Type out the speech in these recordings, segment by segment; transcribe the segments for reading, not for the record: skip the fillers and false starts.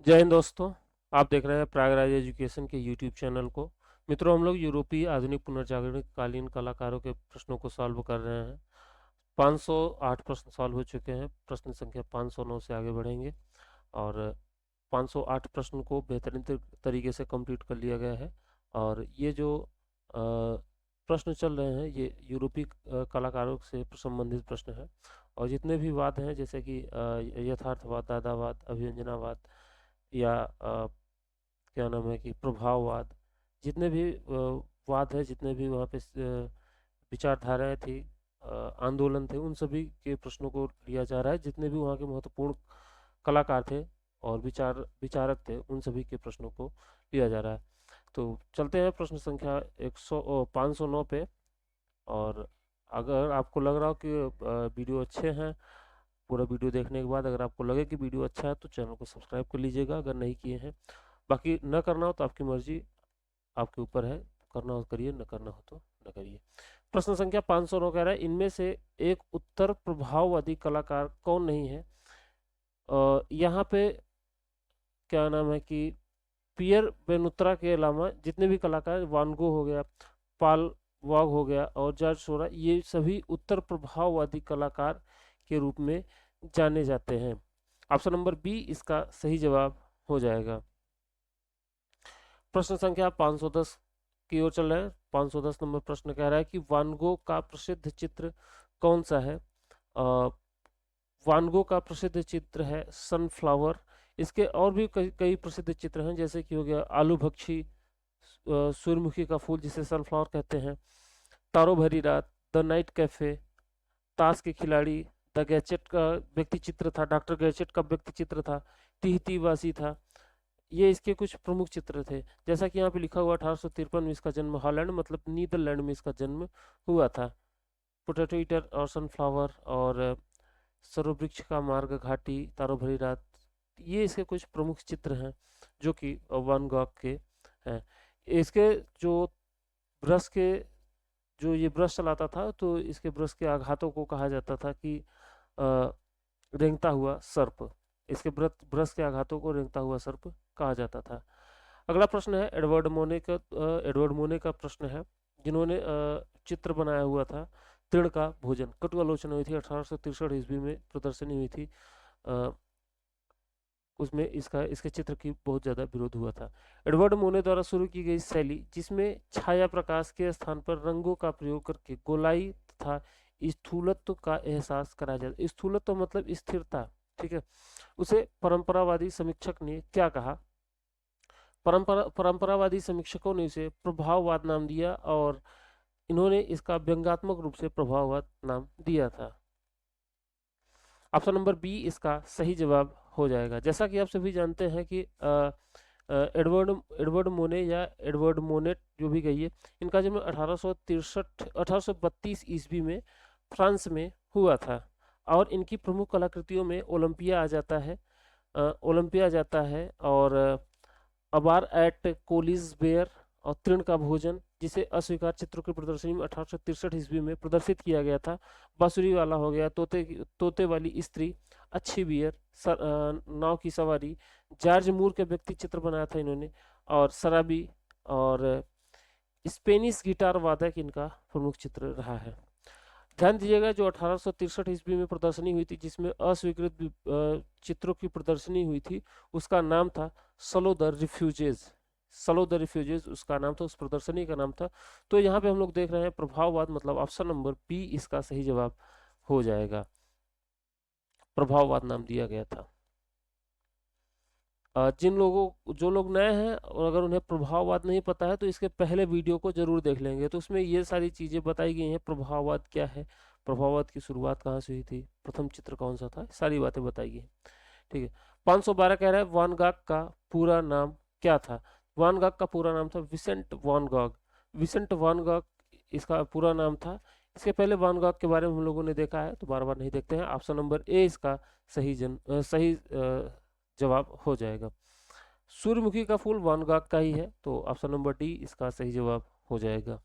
जय हिंद दोस्तों। आप देख रहे हैं प्रयागराज एजुकेशन के यूट्यूब चैनल को। मित्रों, हम लोग यूरोपीय आधुनिक पुनर्जागरण कालीन कलाकारों के प्रश्नों को सॉल्व कर रहे हैं। 508 प्रश्न सॉल्व हो चुके हैं। प्रश्न संख्या 509 से आगे बढ़ेंगे और 508 प्रश्न को बेहतरीन तरीके से कंप्लीट कर लिया गया है। और ये जो प्रश्न चल रहे हैं ये यूरोपीय कलाकारों से संबंधित प्रश्न हैं। और जितने भी वाद हैं जैसे कि यथार्थवाद, दादावाद, अभिव्यंजनावाद या क्या नाम है कि प्रभाववाद, जितने भी वाद है, जितने भी वहाँ पे विचारधाराएं थी, आंदोलन थे, उन सभी के प्रश्नों को लिया जा रहा है। जितने भी वहाँ के महत्वपूर्ण कलाकार थे और विचारक थे, उन सभी के प्रश्नों को लिया जा रहा है। तो चलते हैं प्रश्न संख्या 509 पे। और अगर आपको लग रहा हो कि वीडियो अच्छे हैं, पूरा वीडियो देखने के बाद अगर आपको लगे कि वीडियो अच्छा है तो चैनल को सब्सक्राइब कर लीजिएगा अगर नहीं किए हैं। बाकी न करना हो तो आपकी मर्जी, आपके ऊपर है, करना हो करिए, न करना हो तो न करिए। प्रश्न संख्या 509 कह रहा है, इनमें से एक उत्तर प्रभाववादी कलाकार कौन नहीं है। यहाँ पे क्या नाम है कि पियर बेनुत्रा के अलावा जितने भी कलाकार, वान गो हो गया, पाल वॉग हो गया और जॉर्ज सोरा, ये सभी उत्तर प्रभाववादी कलाकार के रूप में जाने जाते हैं। ऑप्शन नंबर बी इसका सही जवाब हो जाएगा। प्रश्न संख्या 510 की ओर चल रहे हैं। 510 नंबर प्रश्न कह रहा है कि वान गो का प्रसिद्ध चित्र कौन सा है। वान गो का प्रसिद्ध चित्र है सनफ्लावर। इसके और भी कई प्रसिद्ध चित्र हैं, जैसे कि हो गया आलू भक्षी, सूर्यमुखी का फूल जिसे सनफ्लावर कहते हैं, तारो भरी रात, द नाइट कैफे, ताश के खिलाड़ी, द गैजेट का व्यक्ति चित्र था, डॉक्टर गैजेट का व्यक्ति चित्र था, टीहती वासी था। ये इसके कुछ प्रमुख चित्र थे। जैसा कि यहाँ पे लिखा हुआ 1853 में इसका जन्म हॉलैंड मतलब नीदरलैंड में इसका जन्म हुआ था। पोटैटो ईटर और सनफ्लावर और सर्ववृक्ष का मार्ग, घाटी, तारो भरी रात, ये इसके कुछ प्रमुख चित्र हैं जो कि वान गॉग के हैं। इसके जो ब्रश के जो ये ब्रश चलाता था तो इसके ब्रश के आघातों को कहा जाता था कि रेंगता हुआ सर्प। इसके ब्रश के आघातों को रेंगता हुआ सर्प कहा जाता था। अगला प्रश्न है एडवर्ड मोने का प्रश्न है, जिन्होंने चित्र बनाया हुआ था तृण का भोजन। कटु आलोचना हुई थी 1863 ईस्वी में, प्रदर्शनी हुई थी। उसमें इसके चित्र की बहुत ज़्यादा विरोध हुआ था। एडवर्ड मोने द्वारा शुरू की गई शैली जिसमें छाया प्रकाश के स्थान पर रंगों का प्रयोग करके गोलाई तथा स्थूलत्व का एहसास कराया जाता। स्थूलत्व मतलब स्थिरता, ठीक है। उसे परंपरावादी समीक्षक ने क्या कहा। परंपरावादी समीक्षकों ने इसे प्रभाववाद नाम दिया और इन्होंने इसका व्यंग्यात्मक रूप से प्रभाववाद नाम दिया था। ऑप्शन नंबर बी इसका सही जवाब हो जाएगा। जैसा कि आप सभी जानते हैं कि एडवर्ड मोने या एडवर्ड मोनेट जो भी कहिए, इनका जन्म 1832 ईस्वी में फ्रांस में हुआ था। और इनकी प्रमुख कलाकृतियों में ओलंपिया आ जाता है, और अबार एट कोलिस बेयर और तृण का भोजन, जिसे अस्वीकार चित्रों की प्रदर्शनी में 1863 ईस्वी में प्रदर्शित किया गया था। बांसुरी वाला हो गया, तोते वाली स्त्री, अच्छी बियर, नाव की सवारी, जॉर्ज मूर के व्यक्ति चित्र बनाया था इन्होंने, और शराबी और स्पेनिश गिटार वादक इनका प्रमुख चित्र रहा है। ध्यान दीजिएगा, जो 1863 ईस्वी में प्रदर्शनी हुई थी जिसमें अस्वीकृत चित्रों की प्रदर्शनी हुई थी, उसका नाम था सलो द रिफ्यूजेज। सलो द रिफ्यूजेज उसका नाम था, उस प्रदर्शनी का नाम था। तो यहाँ पे हम लोग देख रहे हैं प्रभाववाद, मतलब ऑप्शन नंबर बी इसका सही जवाब हो जाएगा। प्रभाववाद नाम दिया गया था। जो लोग नए हैं और अगर उन्हें प्रभाववाद नहीं पता है तो इसके पहले वीडियो को जरूर देख लेंगे, तो उसमें ये सारी चीजें बताई गई हैं। प्रभाववाद क्या है, प्रभाववाद की शुरुआत कहाँ से हुई थी, प्रथम चित्र कौन सा था, सारी बातें बताई गई हैं। ठीक है। 512 कह रहा है वान गॉग का पूरा नाम क्या था। वान गॉग का पूरा नाम था विसेंट वान गॉग। विसेंट वान गॉग इसका पूरा नाम था। इसके पहले वान गॉग के बारे में हम लोगों ने देखा है, तो बार बार नहीं देखते हैं। ऑप्शन नंबर ए इसका सही जवाब हो जाएगा। सूर्यमुखी का फूल वान गॉग का ही है, तो ऑप्शन नंबर डी इसका सही जवाब हो जाएगा।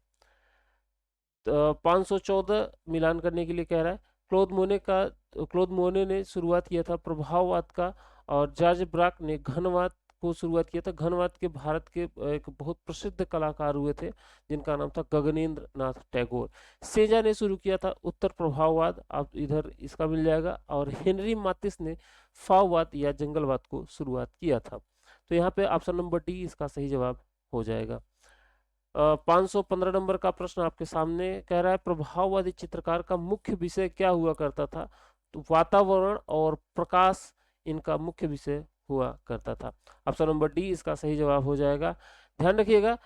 तो 514 मिलान करने के लिए कह रहा है, क्लोद मोने ने शुरुआत किया था प्रभाववाद का, और जॉर्ज ब्राक ने घनवाद को शुरुआत किया था। घनवाद के भारत के एक बहुत प्रसिद्ध कलाकार हुए थे जिनका नाम था गगनेंद्र नाथ टैगोर। सेजा ने शुरू किया था उत्तर प्रभाववाद, आप इधर इसका मिल जाएगा। और हेनरी मातिस ने फाववाद या जंगलवाद को शुरुआत किया था। तो यहाँ पे ऑप्शन नंबर डी इसका सही जवाब हो जाएगा। 515 नंबर का प्रश्न आपके सामने कह रहा है प्रभाववादी चित्रकार का मुख्य विषय क्या हुआ करता था। तो वातावरण और प्रकाश इनका मुख्य विषय हुआ करता था। ऑप्शन नंबर डी इसका सही जवाब हो जाएगा। ध्यान रखिएगा,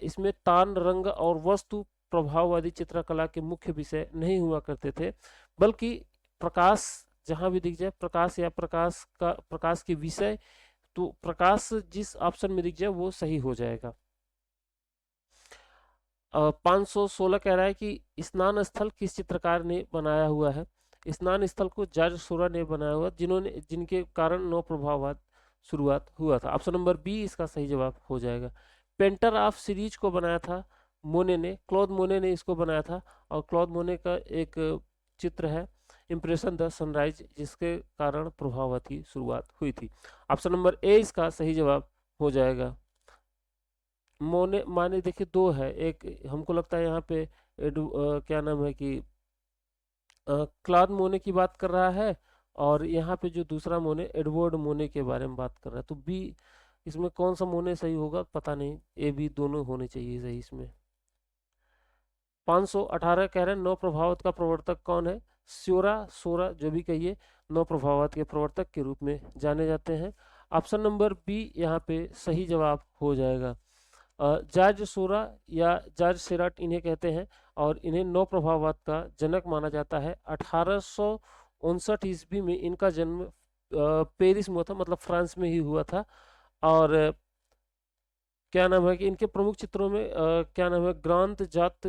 इसमें तान, रंग और वस्तु प्रभाववादी चित्रकला के मुख्य विषय नहीं हुआ करते थे, बल्कि प्रकाश जहां भी दिख जाए, प्रकाश या प्रकाश के विषय, तो प्रकाश जिस ऑप्शन में दिख जाए वो सही हो जाएगा। 516 कह रहा है कि स्नान स्थल किस चित्रकार ने बनाया हुआ है। स्नान स्थल को जॉर्ज सोरा ने बनाया हुआ, जिनके कारण नौ प्रभाववाद शुरुआत हुआ था। ऑप्शन नंबर बी इसका सही जवाब हो जाएगा। पेंटर ऑफ सीरीज को बनाया था मोने ने, क्लॉद मोने ने इसको बनाया था। और क्लॉद मोने का एक चित्र है इम्प्रेशन द सनराइज, जिसके कारण प्रभाववाद की शुरुआत हुई थी। ऑप्शन नंबर ए इसका सही जवाब हो जाएगा। मोने माने देखिए दो है, एक हमको लगता है यहाँ पे क्या नाम है कि क्लॉद मोने की बात कर रहा है, और यहाँ पे जो दूसरा मोने एडवर्ड मोने के बारे में बात कर रहा है। तो बी इसमें कौन सा मोने सही होगा पता नहीं, ए बी दोनों होने चाहिए सही इसमें। 518 कह रहे हैं नौ प्रभाववाद का प्रवर्तक कौन है। सोरा जो भी कहिए, नौ प्रभाववाद के प्रवर्तक के रूप में जाने जाते हैं। ऑप्शन नंबर बी यहाँ पे सही जवाब हो जाएगा। जॉर्ज सोरा या जॉर्ज सेराट इन्हें कहते हैं, और इन्हें नौ प्रभाववाद का जनक माना जाता है। 1859 ईस्वी में इनका जन्म पेरिस में हुआ था, मतलब फ्रांस में ही हुआ था। और क्या नाम है कि इनके प्रमुख चित्रों में क्या नाम है, ग्रांत जात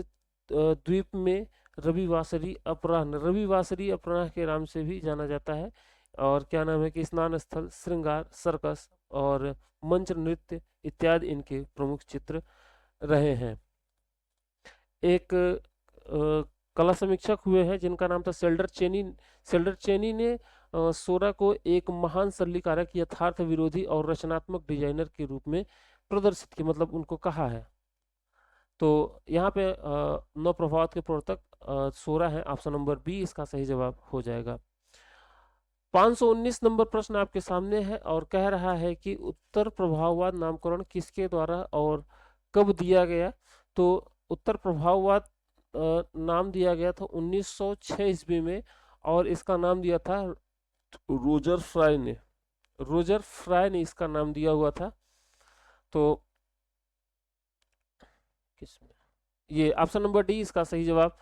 द्वीप में रविवासरी अपराह्न के नाम से भी जाना जाता है। और क्या नाम है कि स्नान स्थल, श्रृंगार, सर्कस और मंच नृत्य इत्यादि इनके प्रमुख चित्र रहे हैं। एक कला समीक्षक हुए हैं जिनका नाम था सेल्डर चेनी ने सोरा को एक महान सरलीकारक, यथार्थ विरोधी और रचनात्मक डिजाइनर के रूप में प्रदर्शित किया, मतलब उनको कहा है। तो यहाँ पे नौ प्रभाववाद के प्रवर्तक सोरा है। ऑप्शन नंबर बी इसका सही जवाब हो जाएगा। 519 नंबर प्रश्न आपके सामने है और कह रहा है कि उत्तर प्रभाववाद नामकरण किसके द्वारा और कब दिया गया। तो उत्तर प्रभाववाद नाम दिया गया था 1906 ईस्वी में, और इसका नाम दिया था रोजर फ्राई ने इसका नाम दिया हुआ था। तो किसमें ये ऑप्शन नंबर डी इसका सही जवाब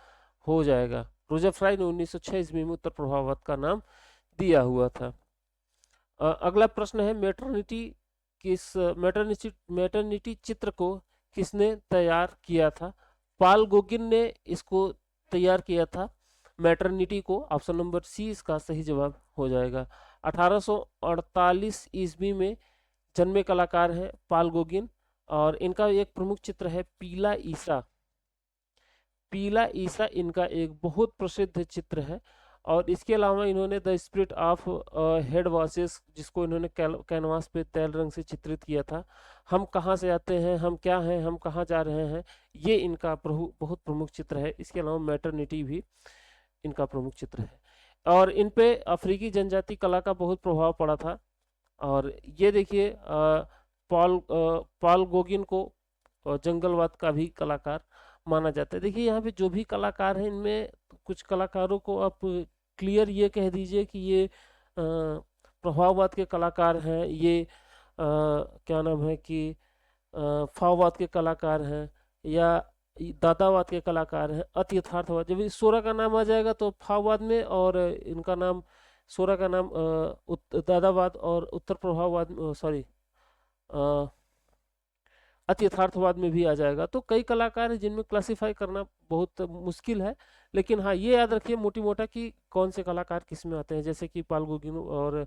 हो जाएगा। रोजर फ्राई ने 1906 ईस्वी में उत्तर प्रभाववाद का नाम दिया हुआ था। अगला प्रश्न है मैटरनिटी चित्र को किसने तैयार किया था। पाल गोगिन ने इसको तैयार किया था मैटरनिटी को। ऑप्शन नंबर सी इसका सही जवाब हो जाएगा। 1848 ईस्वी में जन्मे कलाकार हैं पाल गोगिन, और इनका एक प्रमुख चित्र है पीला ईसा इनका एक बहुत प्रसिद्ध चित्र है। और इसके अलावा इन्होंने the spirit of head washes, जिसको इन्होंने कैनवास पे तैल रंग से चित्रित किया था। हम कहाँ से आते हैं, हम क्या हैं, हम कहाँ जा रहे हैं, ये इनका बहुत प्रमुख चित्र है। इसके अलावा मैटरनिटी भी इनका प्रमुख चित्र है। और इन पे अफ्रीकी जनजाति कला का बहुत प्रभाव पड़ा था। और ये देखिए पॉल गोगिन को जंगलवाद का भी कलाकार माना जाता है। देखिए यहाँ पे जो भी कलाकार हैं, इनमें कुछ कलाकारों को आप क्लियर ये कह दीजिए कि ये प्रभाववाद के कलाकार हैं, ये क्या नाम है कि फाववाद के कलाकार हैं, या दादावाद के कलाकार हैं, अति यथार्थवाद। जब सोरा का नाम आ जाएगा तो फाववाद में, और इनका नाम सोरा का नाम दादावाद और उत्तर प्रभाववाद, सॉरी अति यथार्थवाद में भी आ जाएगा। तो कई कलाकार हैं जिनमें क्लासिफाई करना बहुत मुश्किल है, लेकिन हाँ ये याद रखिए मोटी मोटा कि कौन से कलाकार किस में आते हैं। जैसे कि पाल गोगिन और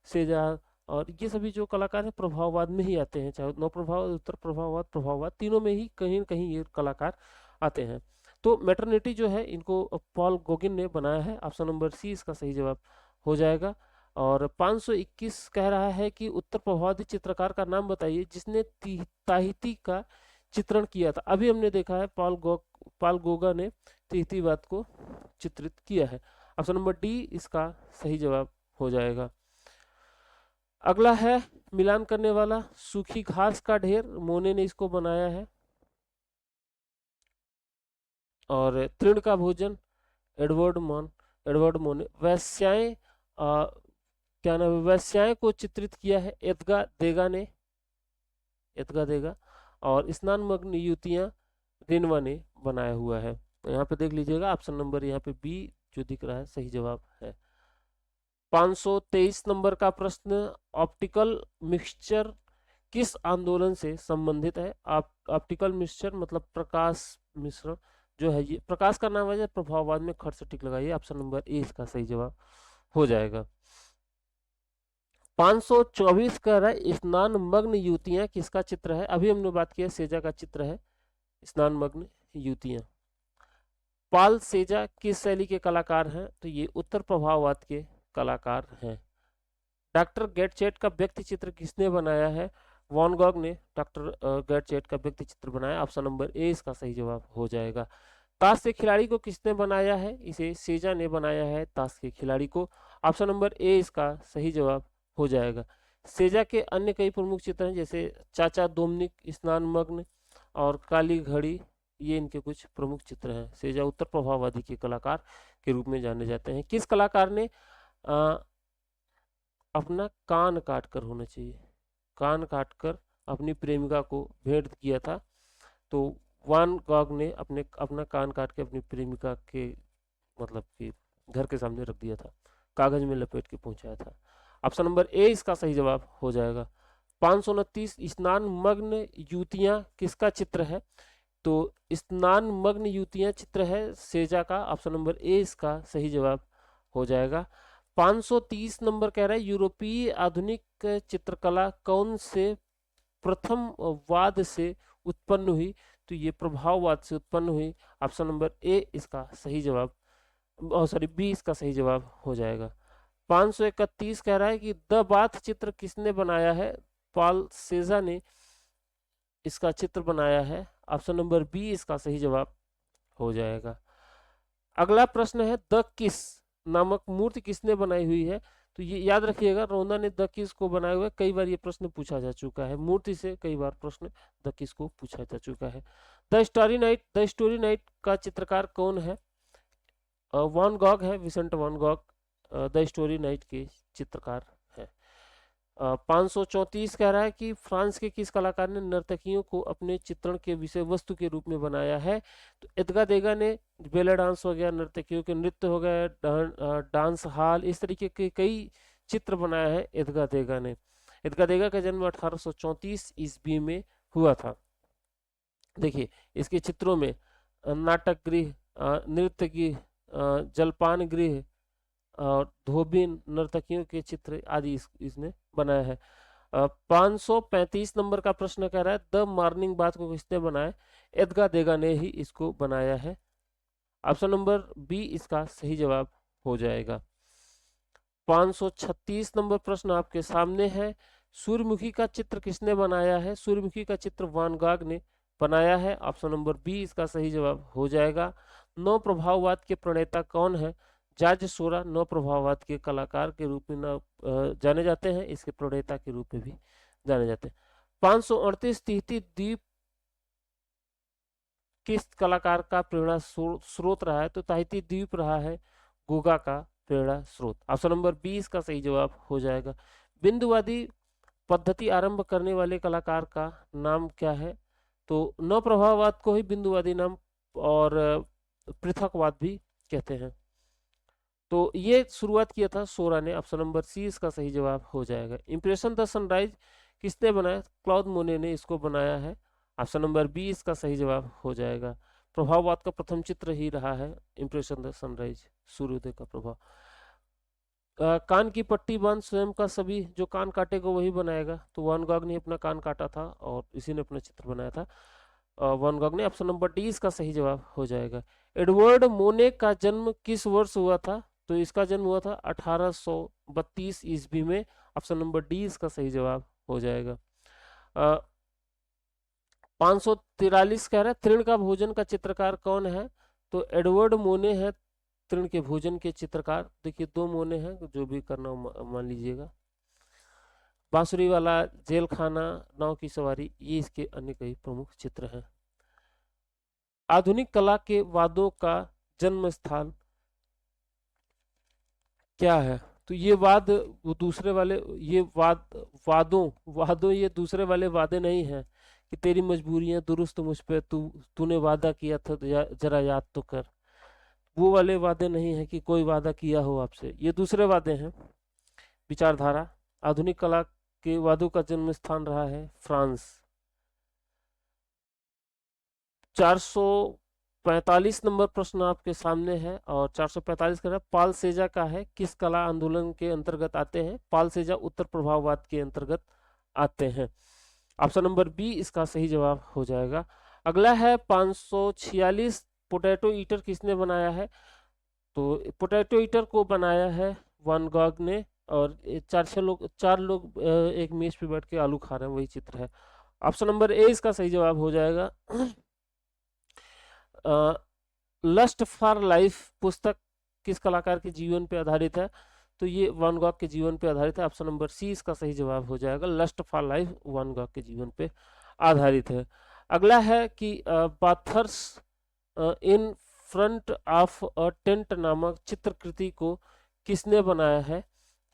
सेजा और ये सभी जो कलाकार हैं प्रभाववाद में ही आते हैं, चाहे नौ प्रभाव, उत्तर प्रभाववाद, तीनों में ही कहीं न कहीं ये कलाकार आते हैं। तो मैटरनिटी जो है इनको पॉल गोगिन ने बनाया है। ऑप्शन नंबर सी इसका सही जवाब हो जाएगा। और 521 कह रहा है कि उत्तर प्रभावी चित्रकार का नाम बताइए जिसने ताहिती का चित्रण किया था। अभी हमने देखा है पॉल गोगा ने ताहितीवाद को चित्रित किया है। ऑप्शन नंबर डी इसका सही जवाब हो जाएगा। अगला है मिलान करने वाला सूखी घास का ढेर, मोने ने इसको बनाया है। और तृण का भोजन एडवर्ड मोने। वैश्याएं क्या नाम है, वैश्याएं को चित्रित किया है एदगा देगा। और स्नान मग्न युवतियां रिनवा ने बनाया हुआ है। तो यहाँ पे देख लीजिएगा ऑप्शन नंबर यहाँ पे बी जो दिख रहा है सही जवाब है। 523 नंबर का प्रश्न, ऑप्टिकल मिक्सचर किस आंदोलन से संबंधित है? ऑप्टिकल मिक्सचर मतलब प्रकाश मिश्रण जो है, ये प्रकाश का नाम है, प्रभाववाद में खट से टिक लगाइए। ऑप्शन नंबर ए इसका सही जवाब हो जाएगा। 524 कह रहा है स्नान मग्न युवतियां किसका चित्र है? अभी हमने बात किया सेजा का चित्र है स्नान मग्न युवतियां। पाल सेजा किस शैली के कलाकार हैं? तो ये उत्तर प्रभाववाद के कलाकार हैं। डॉक्टर गैटचेट का व्यक्ति चित्र किसने बनाया है? वॉन गॉग ने डॉक्टर गैटचेट का व्यक्ति चित्र बनाया। ऑप्शन नंबर ए इसका सही जवाब हो जाएगा। ताश के खिलाड़ी को किसने बनाया है? इसे सेजा ने बनाया है ताश के खिलाड़ी को। ऑप्शन नंबर ए इसका सही जवाब हो जाएगा। सेजा के अन्य कई प्रमुख चित्र हैं जैसे चाचा दोमनिक, स्नान मग्न और काली घड़ी, ये इनके कुछ प्रमुख चित्र हैं। सेजा उत्तर प्रभाववादी के कलाकार के रूप में जाने जाते हैं। किस कलाकार ने अपना कान काटकर होना चाहिए, कान काटकर अपनी प्रेमिका को भेंट किया था? तो वान गॉग ने अपना कान काट के अपनी प्रेमिका के मतलब कि घर के सामने रख दिया था, कागज में लपेट के पहुंचाया था। ऑप्शन नंबर ए इसका सही जवाब हो जाएगा। 529 स्नान मग्न युवतियां किसका चित्र है? तो स्नान मग्न युवतियां चित्र है सेजा का। ऑप्शन नंबर ए इसका सही जवाब हो जाएगा। 530 नंबर कह रहा है यूरोपीय आधुनिक चित्रकला कौन से प्रथम वाद से उत्पन्न हुई? तो ये प्रभाववाद से उत्पन्न हुई। ऑप्शन नंबर ए इसका सही जवाब, सॉरी बी इसका सही जवाब हो जाएगा। 531 कह रहा है कि द बाथ चित्र किसने बनाया है? पॉल सेजा ने इसका चित्र बनाया है। ऑप्शन नंबर बी इसका सही जवाब हो जाएगा। अगला प्रश्न है द किस नामक मूर्ति किसने बनाई हुई है? तो ये याद रखिएगा रोना ने द किस को बनाया हुआ है। कई बार ये प्रश्न पूछा जा चुका है, मूर्ति से कई बार प्रश्न द किस को पूछा जा चुका है। द स्टोरी नाइट का चित्रकार कौन है? वॉन गॉग है, Vincent van Gogh the Starry Night के चित्रकार है। 534 कह रहा है कि फ्रांस के किस कलाकार ने नर्तकियों को अपने चित्रण के विषय वस्तु के रूप में बनाया है? तो एदगा देगा ने बेले डांस हो गया, नर्तकियों के नृत्य हो गए, डांस हॉल, इस तरीके के कई चित्र बनाया है एदगा देगा ने। एदगा देगा का जन्म 1834 ईस्वी में हुआ था। देखिए इसके चित्रों में नाटक गृह, नृत्य गृह, जलपान गृह और धोबिन, नर्तकियों के चित्र आदि इसने बनाया है। 535 नंबर का प्रश्न कह रहा है द मॉर्निंग बाथ को किसने बनाया? एदगा देगा ने ही इसको बनाया है। ऑप्शन नंबर बी इसका सही जवाब हो जाएगा। 536 नंबर प्रश्न आपके सामने है, सूर्यमुखी का चित्र किसने बनाया है? सूर्यमुखी का चित्र वान गॉग ने बनाया है। ऑप्शन नंबर बी इसका सही जवाब हो जाएगा। नौ प्रभाववाद के प्रणेता कौन है? जॉर्ज सोरा नौ प्रभाववाद के कलाकार के रूप में जाने जाते हैं, इसके प्रणेता के रूप में भी जाने जाते हैं। 538 तिहती द्वीप किस कलाकार का प्रेरणा स्रोत रहा है? तो ताहिती द्वीप रहा है गोगा का प्रेरणा स्रोत। ऑप्शन नंबर बी इसका सही जवाब हो जाएगा। बिंदुवादी पद्धति आरंभ करने वाले कलाकार का नाम क्या है? तो नौ प्रभाववाद को ही बिंदुवादी नाम और पृथकवाद भी कहते हैं। तो ये शुरुआत किया था सोरा ने। ऑप्शन नंबर सी इसका सही जवाब हो जाएगा। इंप्रेशन द सनराइज किसने बनाया? क्लॉद मोने ने इसको बनाया है। ऑप्शन नंबर बी इसका सही जवाब हो जाएगा। प्रभाववाद का प्रथम चित्र ही रहा है इंप्रेशन द सनराइज, सूर्योदय का प्रभाव। कान की पट्टी बांध स्वयं का सभी, जो कान काटेगा वही बनाएगा। तो वान गॉग ने अपना कान काटा था और इसी ने अपना चित्र बनाया था। वान गॉग ने। ऑप्शन नंबर डी इसका सही जवाब हो जाएगा। एडवर्ड मोने का जन्म किस वर्ष हुआ था? तो इसका जन्म हुआ था 1832 ईस्वी में। ऑप्शन नंबर डी इसका सही जवाब हो जाएगा। 543 कह रहा है तृण का भोजन का चित्रकार कौन है? तो एडवर्ड मोने है तृण के भोजन के चित्रकार। देखिए 2 मोने हैं, जो भी करना हो मान लीजिएगा। बांसुरी वाला, जेल खाना, नाव की सवारी, ये इसके अन्य कई प्रमुख चित्र हैं। आधुनिक कला के वादों का जन्म स्थान क्या है? तो ये वाद वो दूसरे वाले, ये वादों ये दूसरे वाले वादे नहीं हैं कि तेरी मजबूरियां दुरुस्त मुझ पे, तूने वादा किया था तो जरा याद तो कर। वो वाले वादे नहीं है कि कोई वादा किया हो आपसे, ये दूसरे वादे हैं। विचारधारा, आधुनिक कला के वादों का जन्म स्थान रहा है फ्रांस। 445 नंबर प्रश्न आपके सामने है और 445 का पाल सेजा का है, किस कला आंदोलन के अंतर्गत आते हैं? पाल सेजा उत्तर प्रभाववाद के अंतर्गत आते हैं। ऑप्शन नंबर बी इसका सही जवाब हो जाएगा। अगला है 546, पोटैटो ईटर किसने बनाया है? तो पोटैटो ईटर को बनाया है वान गॉग ने, और चार लोग एक मेज पे बैठ के आलू खा रहे हैं, वही चित्र है। ऑप्शन नंबर ए इसका सही जवाब हो जाएगा। लस्ट फॉर लाइफ पुस्तक किस कलाकार के जीवन पे आधारित है? तो ये वान गॉग के जीवन पे आधारित है। ऑप्शन नंबर सी इसका सही जवाब हो जाएगा। Lust for life Van Gogh के जीवन पे आधारित है। अगला है कि bathers in front of a tent नामक चित्रकृति को किसने बनाया है?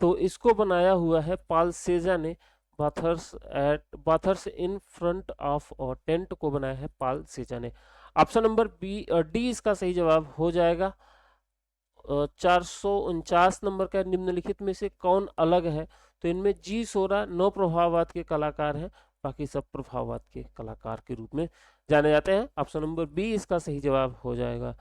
तो इसको बनाया हुआ है पाल सेजा ने। Bathers in front of a tent को बनाया है पाल सेजा ने। ऑप्शन नंबर बी डी इसका सही जवाब हो जाएगा। 449 नंबर का, निम्नलिखित में से कौन अलग है? तो इनमें जी सोरा नौ प्रभाववाद के कलाकार हैं, बाकी सब प्रभाववाद के कलाकार के रूप में जाने जाते हैं। ऑप्शन नंबर बी इसका सही जवाब हो जाएगा।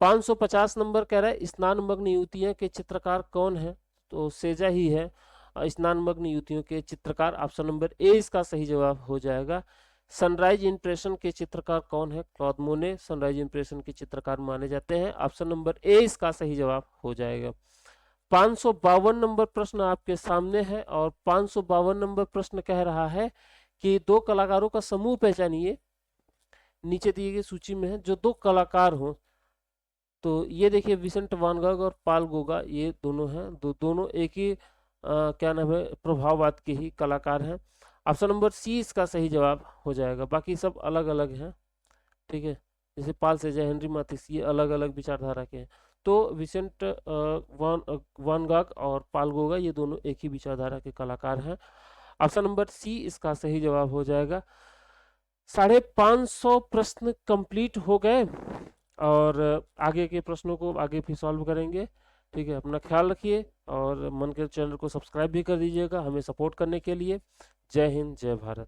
550 नंबर कह रहा है स्नानमग्न युवतियां के चित्रकार कौन है? तो सेजा ही है स्नानमग्न युवतियों के चित्रकार। ऑप्शन नंबर ए इसका सही जवाब हो जाएगा। सनराइज इंप्रेशन के चित्रकार कौन है? क्लॉद मोने सनराइज इंप्रेशन के चित्रकार माने जाते हैं। ऑप्शन नंबर ए इसका सही जवाब हो जाएगा। 552 नंबर प्रश्न आपके सामने है और 552 नंबर प्रश्न कह रहा है कि दो कलाकारों का समूह पहचानिए, नीचे दिए गए सूची में है जो दो कलाकार हों। तो ये देखिए विसेंट वान गॉग और पाल गोगा, ये दोनों हैं, दोनों एक ही क्या नाम है प्रभाववाद के ही कलाकार हैं। ऑप्शन नंबर सी इसका सही जवाब हो जाएगा। बाकी सब अलग अलग हैं, ठीक है, जैसे पाल सेजा, हेनरी माथिस, ये अलग अलग विचारधारा के हैं। तो विसेंट वान गॉग और पाल गोगा ये दोनों एक ही विचारधारा के कलाकार हैं। ऑप्शन नंबर सी इसका सही जवाब हो जाएगा। 550 प्रश्न कंप्लीट हो गए और आगे के प्रश्नों को आगे भी सॉल्व करेंगे। ठीक है, अपना ख्याल रखिए और मन के चैनल को सब्सक्राइब भी कर दीजिएगा हमें सपोर्ट करने के लिए। जय हिंद, जय भारत।